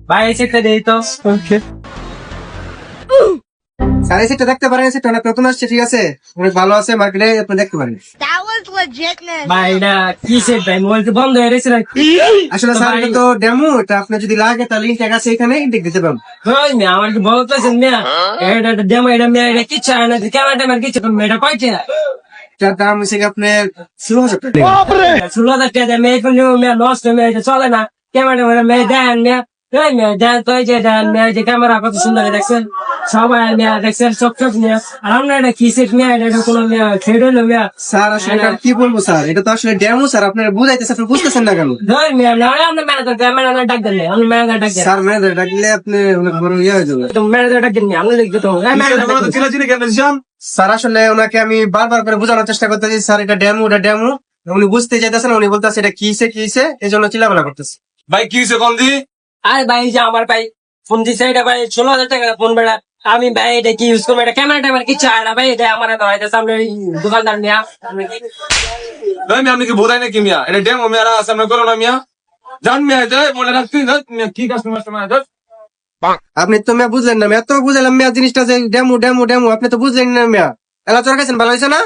ভাই এই সেটটা দেই তো। ওকে স্যার, এই সেটটা দেখতে পারেন, সেটটা অনেক নতুন আসছে, ঠিক আছে, অনেক ভালো আছে মার্কেটে, আপনি দেখতে পারেন। That was legitness. ভাই এটা কি সেট ভাই, মোবাইল তো বন্ধ হয়ে গেছে নাকি? আসলে তো স্যার ভাই- এটা তো ডেমো, এটা আপনি যদি লাগে তাহলে লিংক আছে এখানে, দেখতে দিতে পারেন। হই মিয়া, আমার কি বলতেছেন মিয়া? এটা ডেমো, এটা মিয়া, এটা কিচ্ছু হয় না, ক্যামেরা ট্যামেরা কিচ্ছু করবে না, এটা কয়টা? এটার দাম হচ্ছে কি আপনার 16,000 টাকা। 16,000 টাকা দিয়ে মেয়ে কোনো মেয়ে নষ্ট, মেয়ে এটা চলে না, ক্যামেরা ট্যামেরা মেয়ে দেন মিয়া। এই মিয়া দেন তো, এই যে দেন মিয়া, এই যে ক্যামেরা কত সুন্দর দেখছেন, সবাই মিয়া দেখছেন চোখ চোখ মিয়া। আর আমরা এটা কি সেট মিয়া, এটা কোনো মিয়া খেয়ে হইলো মিয়া। স্যার আসলে এটা কি বলবো স্যার, এটা তো আসলে ডেমো স্যার, আপনারা বুঝাইতেছে, আপনি বুঝতেছেন না কেন? ধর মিয়া, না আমরা ম্যানেজার ডাক দেন, আমরা ম্যানেজার ডাক দেন, স্যার ম্যানেজার ডাকলে আপনি অনেক বড় ইয়ে হয়ে যাবে। ম্যানেজার ডাক দেন মিয়া, আমরা লিখতে তো স্যার আসলে ওনাকে আমি বারবার করে বোঝানোর চেষ্টা করতেছি, স্যার এটা ডেমো, এটা ডেমো, উনি বুঝতে চাইতেছেন, উনি বলতেছে এটা কিসে এই জন্য চিল্লাবেলা করতেছে। ভাই কি হয়েছে কম দি? আরে ভাই এই যে আমার ভাই ফোন দিছে, এটা ভাই 16,000 টাকা ফোন বেড়া। আমি ভাই এটা কি ইউজ করবো, এটা ক্যামেরা ট্যামেরা কিচ্ছু হয় না ভাই, এটা আমার ধরাইতেছে আমরা এই দোকানদার মিয়া। ভাই মিয়া আপনি কি বোধাই নাকি মিয়া? এটা ডেমো মিয়া আছে, আমরা করো না মিয়া। জান মিয়া এটা বলে রাখছি, মিয়া কি কাস্টমার টাস্টমার আপনি তো মেয়া বুঝলেন না, মেয়া তো বুঝলাম মেয়া জিনিসটা যে ডেমো ডেমো ডেমো, আপনি তো বুঝলেন না মেয়া, এলা চরকাইছেন, ভালো হয়েছে না?